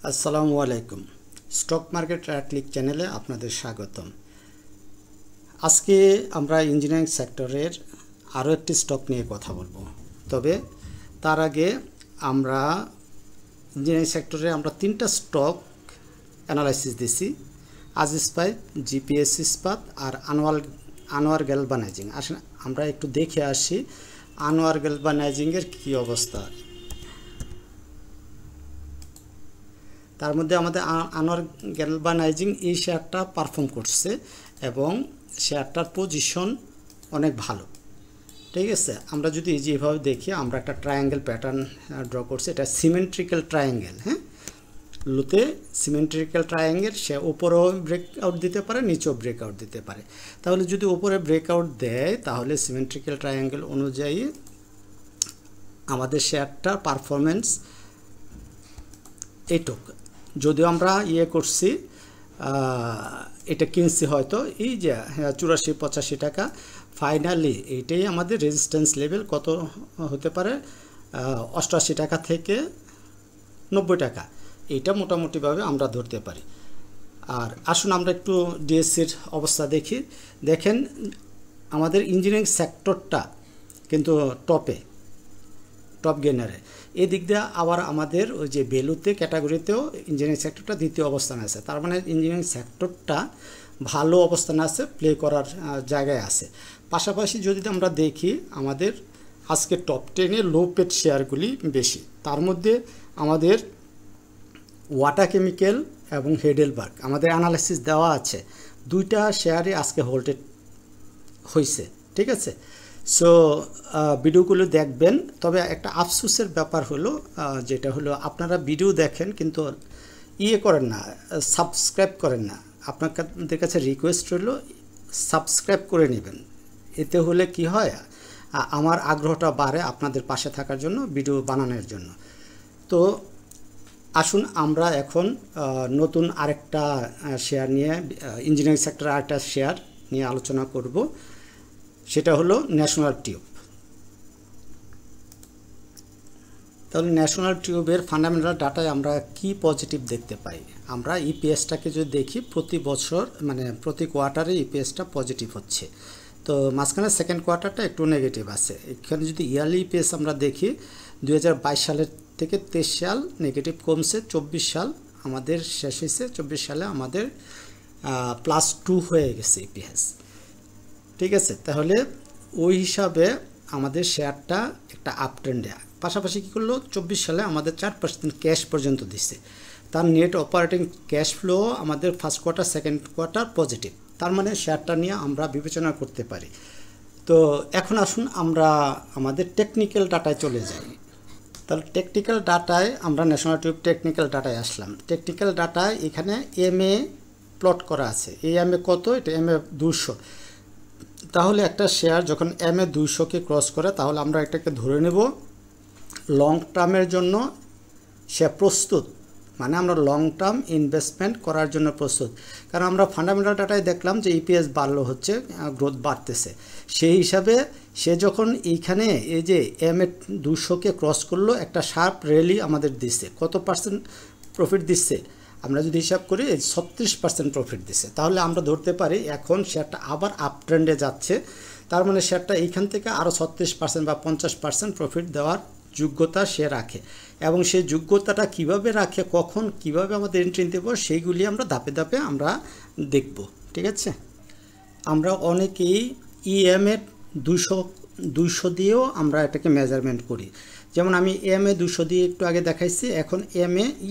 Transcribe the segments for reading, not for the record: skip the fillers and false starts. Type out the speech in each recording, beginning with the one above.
আসসালামু আলাইকুম। Stock market click চ্যানেলে আপনাদের স্বাগতম। আজকে আমরা ইঞ্জিনিয়ারিং সেক্টরের আরও একটি স্টক নিয়ে কথা বলবো। তবে তার আগে আমরা ইঞ্জিনিয়ারিং সেক্টরে আমরা তিনটা স্টক অ্যানালাইসিস দিছি: আজিজ পাইপ, জিপিএস ইস্পাত আর আনোয়ার গ্যালভানাইজিং। আসলে আমরা একটু দেখে আসি আনোয়ার গ্যালভানাইজিংয়ের কী অবস্থা। তার মধ্যে আমাদের আনোয়ার গ্যালভানাইজিং এই শেয়ারটা পারফর্ম করছে এবং শেয়ারটার পজিশন অনেক ভালো। ঠিক আছে, আমরা যদি যেভাবে দেখি, আমরা একটা ট্রায়াঙ্গেল প্যাটার্ন ড্র করছি। এটা সিমেট্রিক্যাল ট্রায়াঙ্গেল। হ্যাঁ, লুতে সিমেট্রিক্যাল ট্রায়াঙ্গেল, সে উপরেও ব্রেকআউট দিতে পারে, নিচেও ব্রেকআউট দিতে পারে। তাহলে যদি উপরে ব্রেকআউট দেয় তাহলে সিমেট্রিক্যাল ট্রায়াঙ্গেল অনুযায়ী আমাদের শেয়ারটার পারফরমেন্স এইটুকু। যদিও আমরা করছি, এটা কিনছি হয়তো এই যে 84-85 টাকা। ফাইনালি এইটাই আমাদের রেজিস্ট্যান্স লেভেল কত হতে পারে, 88 টাকা থেকে 90 টাকা। এইটা মোটামুটিভাবে আমরা ধরতে পারি। আর আসুন আমরা একটু ডিএসসির অবস্থা দেখি। দেখেন আমাদের ইঞ্জিনিয়ারিং সেক্টরটা কিন্তু টপ গেনারে। এই দিক দিয়ে আবার আমাদের ওই যে ভ্যালুতে ক্যাটাগরিতেও ইঞ্জিনিয়ারিং সেক্টরটা দ্বিতীয় অবস্থানে আছে। তার মানে ইঞ্জিনিয়ারিং সেক্টরটা ভালো অবস্থানে আছে, প্লে করার জায়গায় আছে। পাশাপাশি যদি আমরা দেখি আমাদের আজকে টপ 10-এ লো পেড শেয়ারগুলি বেশি। তার মধ্যে আমাদের ওয়াটার কেমিক্যাল এবং হেডেলবার্গ আমাদের অ্যানালাইসিস দেওয়া আছে, দুইটা শেয়ারই আজকে হোল্ডেড হয়েছে। ঠিক আছে, সো ভিডিওগুলো দেখবেন। তবে একটা আফসোসের ব্যাপার হলো, যেটা হলো আপনারা ভিডিও দেখেন কিন্তু করেন না, সাবস্ক্রাইব করেন না। আপনাদের কাছে রিকোয়েস্ট রইল সাবস্ক্রাইব করে নেবেন। এতে হলে কি হয়, আমার আগ্রহটা বাড়ে আপনাদের পাশে থাকার জন্য, ভিডিও বানানোর জন্য। তো আসুন আমরা এখন নতুন আরেকটা শেয়ার নিয়ে, ইঞ্জিনিয়ারিং সেক্টরের আরেকটা শেয়ার নিয়ে আলোচনা করব। সেটা হলো ন্যাশনাল টিউব। তাহলে ন্যাশনাল টিউবের ফান্ডামেন্টাল ডাটায় আমরা কি পজিটিভ দেখতে পাই? আমরা ইপিএসটাকে যদি দেখি, প্রতি বছর মানে প্রতি কোয়ার্টারে ইপিএসটা পজিটিভ হচ্ছে। তো মাঝখানে সেকেন্ড কোয়ার্টারটা একটু নেগেটিভ আছে। এখানে যদি ইয়ারলি ইপিএস আমরা দেখি, 2022 সালের থেকে 23 সাল নেগেটিভ কমছে, 24 সাল আমাদের শেষ হয়েছে, 24 সালে আমাদের +2 হয়ে গেছে ইপিএস। ঠিক আছে, তাহলে ওই হিসাবে আমাদের শেয়ারটা একটা আপ ট্রেন্ডে। পাশাপাশি কী করলো, 24 সালে আমাদের 4% ক্যাশ পর্যন্ত দিচ্ছে। তার নেট অপারেটিং ক্যাশ ফ্লো আমাদের first quarter second quarter positive. তার মানে শেয়ারটা নিয়ে আমরা বিবেচনা করতে পারি। তো এখন আসুন আমরা আমাদের টেকনিক্যাল ডাটায় চলে যাই। তাহলে টেকনিক্যাল ডাটায় আমরা ন্যাশনাল টিউব টেকনিক্যাল ডাটায় আসলাম। টেকনিক্যাল ডাটায় এখানে এমএ প্লট করা আছে। এই এমএ কত? এটা এমএ 200। তাহলে একটা শেয়ার যখন এমএ 200-কে ক্রস করে তাহলে আমরা এটাকে ধরে নেব লং টার্মের জন্য সে প্রস্তুত, মানে আমরা লং টার্ম ইনভেস্টমেন্ট করার জন্য প্রস্তুত। কারণ আমরা ফান্ডামেন্টাল ডাটায় দেখলাম যে ইপিএস বাড়লো, হচ্ছে গ্রোথ বাড়তেছে। সেই হিসাবে সে যখন এইখানে এই যে এমএ 200-কে ক্রস করলো, একটা শার্প র্যালি আমাদের দিচ্ছে। কত পার্সেন্ট প্রফিট দিচ্ছে? আমরা যদি হিসাব করি 36% প্রফিট দিচ্ছে। তাহলে আমরা ধরতে পারি এখন শেয়ারটা আবার আপ ট্রেন্ডে যাচ্ছে। তার মানে শেয়ারটা এইখান থেকে আরও 36% বা 50% প্রফিট দেওয়ার যোগ্যতা সে রাখে। এবং সেই যোগ্যতাটা কিভাবে রাখে, কখন কিভাবে আমাদের এন্ট্রি দেব, সেইগুলি আমরা ধাপে ধাপে আমরা দেখব। ঠিক আছে, আমরা অনেকেই ইএমএ 200 দিয়েও আমরা এটাকে মেজারমেন্ট করি। যেমন আমি এমএ 200 দিয়ে একটু আগে দেখাইছি, এখন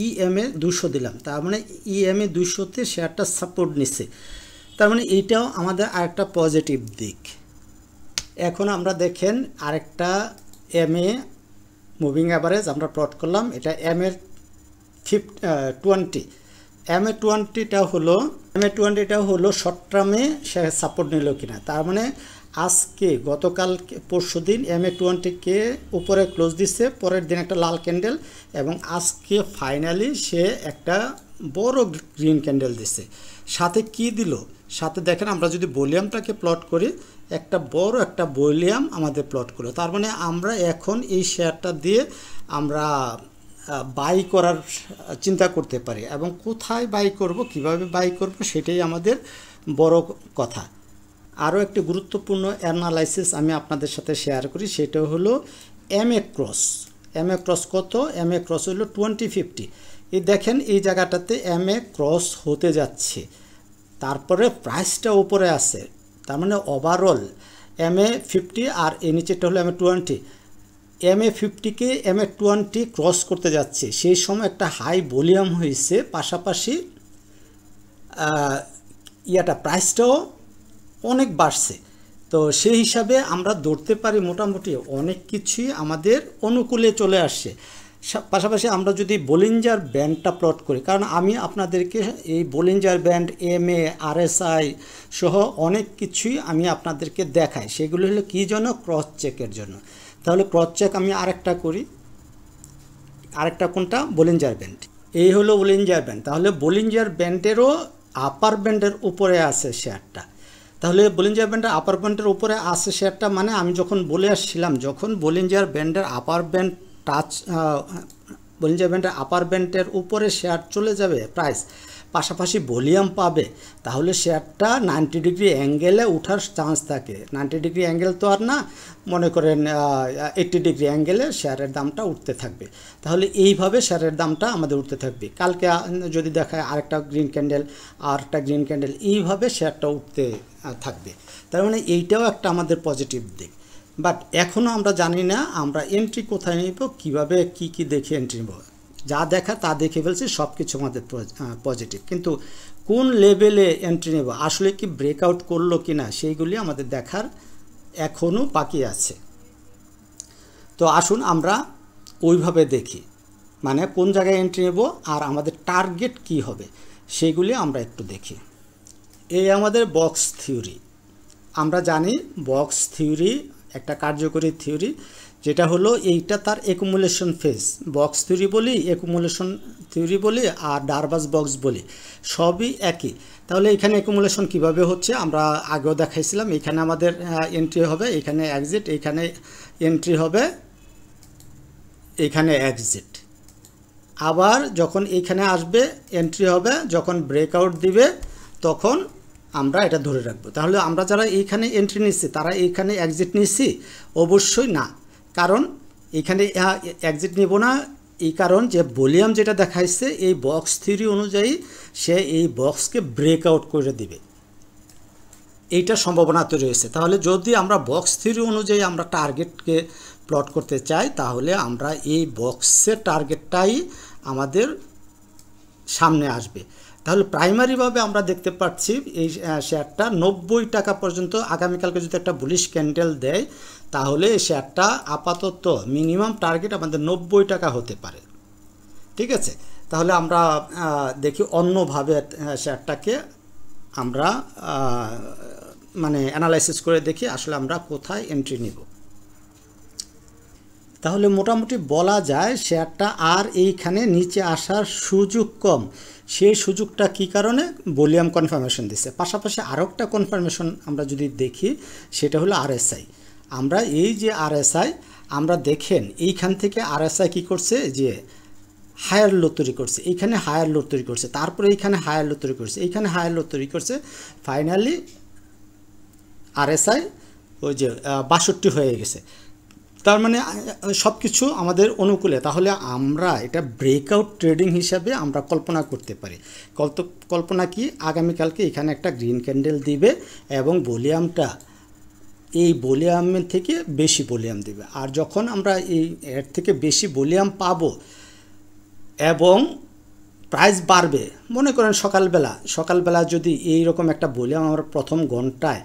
ইএমএ 200 দিলাম। তার মানে ইএমএ 200-তে শেয়ারটা সাপোর্ট নিচ্ছে। তার মানে এইটাও আমাদের আরেকটা পজিটিভ দিক। এখন আমরা দেখেন আরেকটা এমএ মুভিং অ্যাভারেজ আমরা প্লট করলাম। এটা এমএ 20। এমএ 20টা হলো শর্ট টার্মে সে সাপোর্ট নিল কিনা। তার মানে আজকে গতকাল পরশু দিন এমএ 20-কে উপরে ক্লোজ দিচ্ছে, পরের দিন একটা লাল ক্যান্ডেল, এবং আজকে ফাইনালি সে একটা বড় গ্রিন ক্যান্ডেল দিচ্ছে। সাথে কি দিল? সাথে দেখেন আমরা যদি ভলিউমটাকে প্লট করি, একটা বড় একটা ভলিউম আমাদের প্লট করলো। তার মানে আমরা এখন এই শেয়ারটা দিয়ে আমরা বাই করার চিন্তা করতে পারি এবং কোথায় বাই করব, কিভাবে বাই করব, সেটাই আমাদের বড় কথা। আরও একটি গুরুত্বপূর্ণ অ্যানালাইসিস আমি আপনাদের সাথে শেয়ার করি, সেটা হলো এমএ ক্রস। এমএ ক্রস কত? এমএ ক্রস হলো 2050। এই দেখেন এই জায়গাটাতে এমএ ক্রস হতে যাচ্ছে, তারপরে প্রাইসটা উপরে আছে, তার মানে ওভারঅল এমএ 50 আর এই নিচেটা হলো এমএ 20। এমএ 50কে এমএ 20 ক্রস করতে যাচ্ছে, সেই সময় একটা হাই ভলিউম হয়েছে, পাশাপাশি প্রাইসটাও অনেক বাড়ছে। তো সেই হিসাবে আমরা ধরতে পারি মোটামুটি অনেক কিছুই আমাদের অনুকূলে চলে আসছে। পাশাপাশি আমরা যদি বলিঞ্জার ব্যান্ডটা প্লট করি, কারণ আমি আপনাদেরকে এই বলিঞ্জার ব্যান্ড, এমএ, আরএসআই সহ অনেক কিছুই আমি আপনাদেরকে দেখাই, সেগুলো হলো কী জন্য? ক্রস চেকের জন্য। তাহলে ক্রস চেক আমি আরেকটা করি, আরেকটা কোনটা? Bollinger band. এই হলো বলিঞ্জার ব্যান্ড। তাহলে বলিঞ্জার ব্যান্ডেরও আপার ব্যান্ডের উপরে আছে শেয়ারটা। তাহলে বলিঞ্জার ব্যান্ডের আপার ব্যান্ডের উপরে আছে শেয়ারটা, মানে আমি যখন বলে আসছিলাম, যখন বলিঞ্জার ব্যান্ডের আপার ব্যান্ড বলিঞ্জার ব্যান্ডের আপার ব্যান্ডের উপরে শেয়ার চলে যাবে প্রাইস, পাশাপাশি ভলিউম পাবে, তাহলে শেয়ারটা 90 ডিগ্রি অ্যাঙ্গেলে ওঠার চান্স থাকে। 90 ডিগ্রি অ্যাঙ্গেল তো আর না, মনে করেন 80 ডিগ্রি অ্যাঙ্গেলে শেয়ারের দামটা উঠতে থাকবে। তাহলে এইভাবে শেয়ারের দামটা আমাদের উঠতে থাকবে। কালকে যদি দেখায় আরেকটা গ্রিন ক্যান্ডেল, আরেকটা গ্রিন ক্যান্ডেল, এইভাবে শেয়ারটা উঠতে থাকবে। তার মানে এইটাও একটা আমাদের পজিটিভ দিক। বাট এখনও আমরা জানি না আমরা এন্ট্রি কোথায় নিব, কীভাবে কী দেখে এন্ট্রি নেব। যা দেখা তা দেখে ফেলছি, সব কিছু আমাদের পজিটিভ, কিন্তু কোন লেভেলে এন্ট্রি নেব, আসলে কি ব্রেকআউট করলো কি না, সেইগুলি আমাদের দেখার এখনও বাকি আছে। তো আসুন আমরা ওইভাবে দেখি, মানে কোন জায়গায় এন্ট্রি নেব আর আমাদের টার্গেট কি হবে, সেইগুলি আমরা একটু দেখি। এই আমাদের বক্স থিওরি। আমরা জানি বক্স থিওরি একটা কার্যকরী থিওরি, যেটা হলো এইটা তার অ্যাকুমুলেশন ফেজ। বক্স থিওরি বলি, অ্যাকুমুলেশন থিওরি বলি, আর ডারবাস বক্স বলি, সবই একই। তাহলে এখানে অ্যাকুমুলেশন কিভাবে হচ্ছে আমরা আগেও দেখাইছিলাম। এখানে আমাদের এন্ট্রি হবে, এখানে এক্সিট, এখানে এন্ট্রি হবে, এখানে এক্সিট। আবার যখন এইখানে আসবে এন্ট্রি হবে, যখন ব্রেকআউট দিবে তখন আমরা এটা ধরে রাখবো। তাহলে আমরা যারা এইখানে এন্ট্রি নিচ্ছি তারা এইখানে এক্সিট নিচ্ছি? অবশ্যই না, কারণ এইখানে এক্সিট নিব না, এই কারণ যে ভলিউম যেটা দেখাইছে এই বক্স থিওরি অনুযায়ী সে এই বক্সকে ব্রেকআউট করে দিবে, এইটা সম্ভাবনা তৈরি হয়েছে। তাহলে যদি আমরা বক্স থিওরি অনুযায়ী আমরা টার্গেটকে প্লট করতে চাই, তাহলে আমরা এই বক্সের টার্গেটটাই আমাদের সামনে আসবে। তাহলে প্রাইমারিভাবে আমরা দেখতে পাচ্ছি এই শেয়ারটা 90 টাকা পর্যন্ত আগামীকালকে যদি একটা বুলিশ ক্যান্ডেল দেয়, তাহলে এই শেয়ারটা আপাতত মিনিমাম টার্গেট আমাদের 90 টাকা হতে পারে। ঠিক আছে, তাহলে আমরা দেখি অন্যভাবে শেয়ারটাকে আমরা মানে অ্যানালাইসিস করে দেখি আসলে আমরা কোথায় এন্ট্রি নিব। তাহলে মোটামুটি বলা যায় শেয়ারটা আর এইখানে নিচে আসার সুযোগ কম। সেই সুযোগটা কী কারণে? ভলিউম কনফার্মেশন দিচ্ছে। পাশাপাশি আরও একটা কনফার্মেশন আমরা যদি দেখি, সেটা হলো আরএসআই। আমরা এই যে আরএসআই, আমরা দেখেন এইখান থেকে আরএসআই কী করছে, যে হায়ার লো তৈরি করছে, এইখানে হায়ার লো তৈরি করছে, তারপরে এইখানে হায়ার লো তৈরি করছে, এইখানে হায়ার লো তৈরি করছে, ফাইনালি আরএসআই ওই যে 62 হয়ে গেছে। তার মানে সব কিছু আমাদের অনুকূলে। তাহলে আমরা এটা ব্রেকআউট ট্রেডিং হিসাবে আমরা কল্পনা করতে পারি। কল্পনা কি? আগামীকালকে এখানে একটা গ্রিন ক্যান্ডেল দিবে এবং ভলিউমটা এই ভলিউমের থেকে বেশি ভলিউম দিবে। আর যখন আমরা এর থেকে বেশি ভলিউম পাবো এবং প্রাইস বাড়বে, মনে করেন সকালবেলা যদি এইরকম একটা ভলিউম আমরা প্রথম ঘন্টায়,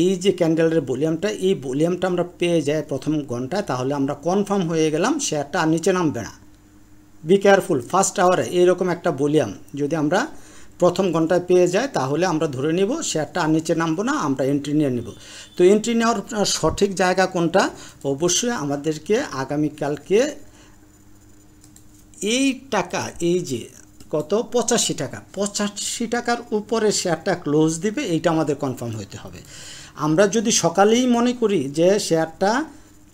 এই যে ক্যান্ডেলের ভলিউমটা, এই ভলিউমটা আমরা পেয়ে যাই প্রথম ঘন্টায়, তাহলে আমরা কনফার্ম হয়ে গেলাম শেয়ারটা আর নিচে নামবে না। বি কেয়ারফুল, ফার্স্ট আওয়ারে এইরকম একটা ভলিউম যদি আমরা প্রথম ঘন্টায় পেয়ে যাই, তাহলে আমরা ধরে নিব শেয়ারটা আর নিচে নামবো না, আমরা এন্ট্রি নিয়ে নিব। তো এন্ট্রি নেওয়ার সঠিক জায়গা কোনটা? অবশ্যই আমাদেরকে আগামীকালকে এই টাকা, এই যে কত 85 টাকা, 85 টাকার উপরে শেয়ারটা ক্লোজ দিবে, এইটা আমাদের কনফার্ম হতে হবে। আমরা যদি সকালেই মনে করি যে শেয়ারটা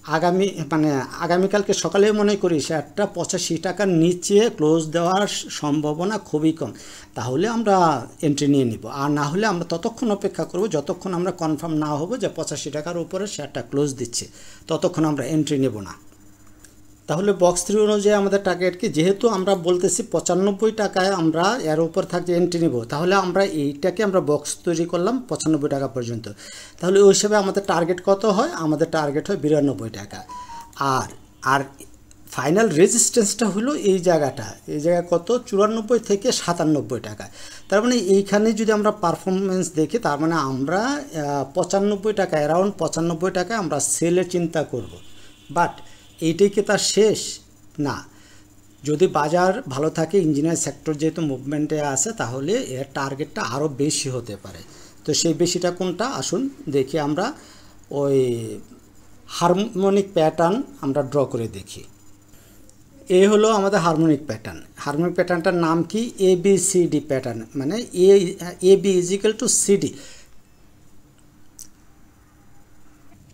আগামীকালকে সকালে মনে করি শেয়ারটা 85 টাকার নিচে ক্লোজ দেওয়ার সম্ভাবনা খুবই কম, তাহলে আমরা এন্ট্রি নিয়ে নিব। আর না হলে আমরা ততক্ষণ অপেক্ষা করব যতক্ষণ আমরা কনফার্ম না হব যে 85 টাকার উপরে শেয়ারটা ক্লোজ দিচ্ছে, ততক্ষণ আমরা এন্ট্রি নেব না। তাহলে বক্স 3 অনুযায়ী আমাদের টার্গেট কি, যেহেতু আমরা বলতেছি 95 টাকায় আমরা এর উপর থাকতে এন্ট্রি নেব, তাহলে আমরা এইটাকে আমরা বক্স তৈরি করলাম 95 টাকা পর্যন্ত। তাহলে ওই হিসাবে আমাদের টার্গেট কত হয়, আমাদের টার্গেট হয় 92 টাকা। আর ফাইনাল রেজিস্ট্যান্সটা হলো এই জায়গাটা, এই জায়গা কত, 94 থেকে 97 টাকা। তার মানে এইখানে যদি আমরা পারফরমেন্স দেখি, তার মানে আমরা 95 টাকা, অ্যারাউন্ড 95 টাকায় আমরা সেলের চিন্তা করব। বাট এইটাই কি তার শেষ না, যদি বাজার ভালো থাকে, ইঞ্জিনিয়ার সেক্টর যেহেতু মুভমেন্টে আছে, তাহলে এর টার্গেটটা আরও বেশি হতে পারে। তো সেই বেশিটা কোনটা, আসুন দেখি আমরা ওই হারমোনিক প্যাটার্ন আমরা ড্র করে দেখি। এই হলো আমাদের হারমোনিক প্যাটার্ন। হারমোনিক প্যাটার্নটার নাম কি, ABCD প্যাটার্ন, মানে AB ইজিক্যাল টু CD।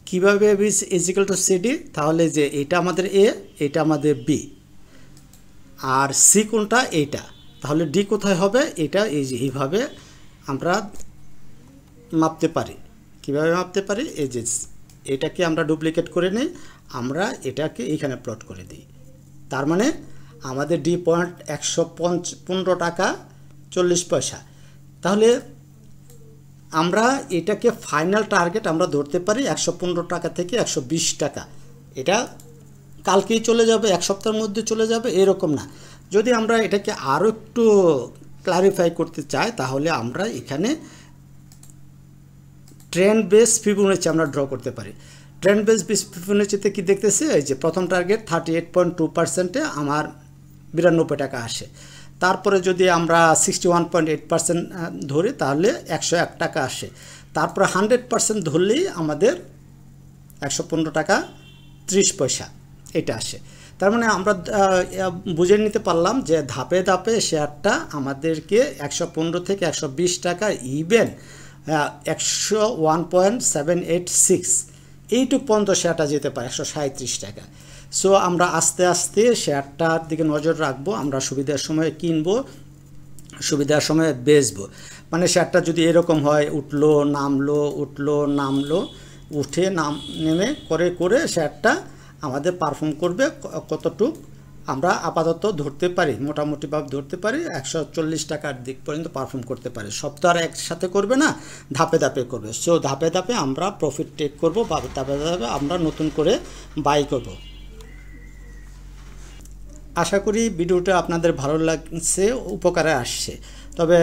কীভাবে AB ইজিক্যাল টু CD, তাহলে যে এটা আমাদের A, এটা আমাদের B, আর C কোনটা, এইটা, তাহলে D কোথায় হবে, এটা এই যে এইভাবে আমরা মাপতে পারি। কিভাবে মাপতে পারি, এই যে এটাকে আমরা ডুপ্লিকেট করে নিই, আমরা এটাকে এইখানে প্লট করে দিই। তার মানে আমাদের D পয়েন্ট 115 টাকা 40 পয়সা। তাহলে আমরা এটাকে ফাইনাল টার্গেট আমরা ধরতে পারি 115 টাকা থেকে 120 টাকা। এটা কালকেই চলে যাবে, এক সপ্তাহের মধ্যে চলে যাবে, এরকম না। যদি আমরা এটাকে আরও একটু ক্লারিফাই করতে চাই, তাহলে আমরা এখানে ট্রেন্ড বেস ফিবোনাচি আমরা ড্র করতে পারি। ট্রেন্ড বেস ফিবোনাচিতে কি দেখতেছি, এই যে প্রথম টার্গেট 38.2%-এ আমার 92 টাকা আসে। তারপরে যদি আমরা 61.8% ধরি, তাহলে 101 টাকা আসে। তারপরে 100% ধরলেই আমাদের 115 টাকা 30 পয়সা এটা আসে। তার মানে আমরা বুঝে নিতে পারলাম যে ধাপে ধাপে শেয়ারটা আমাদেরকে 115 থেকে 120 টাকা, ইভেন 101.786 এইটুক পর্যন্ত শেয়ারটা যেতে পারে, 137 টাকা। সো আমরা আস্তে আস্তে শেয়ারটার দিকে নজর রাখবো। আমরা সুবিধার সময় কিনবো, সুবিধার সময় বেচবো। মানে শেয়ারটা যদি এরকম হয়, উঠলো নামলো, উঠলো নামলো, উঠে নেমে করে শেয়ারটা আমাদের পারফর্ম করবে কতটুক আমরা আপাতত ধরতে পারি, মোটামুটিভাবে ধরতে পারি 140 টাকার দিক পর্যন্ত পারফর্ম করতে পারি। সব তো আর একসাথে করবে না, ধাপে ধাপে করবে। সো ধাপে ধাপে আমরা প্রফিট টেক করবো, বা ধাপে ধাপে আমরা নতুন করে বাই করব। আশা করি ভিডিওটা আপনাদের ভালো লাগছে, উপকারে আসছে। তবে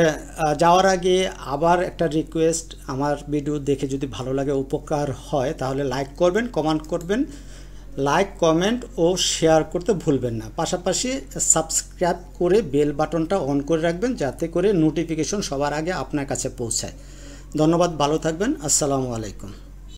যাওয়ার আগে আবার একটা রিকোয়েস্ট, আমার ভিডিও দেখে যদি ভালো লাগে, উপকার হয়, তাহলে লাইক করবেন, কমেন্ট করবেন, লাইক কমেন্ট ও শেয়ার করতে ভুলবেন না। পাশাপাশি সাবস্ক্রাইব করে বেল বাটনটা অন করে রাখবেন, যাতে করে নোটিফিকেশন সবার আগে আপনার কাছে পৌঁছায়। ধন্যবাদ, ভালো থাকবেন, আসসালামু আলাইকুম।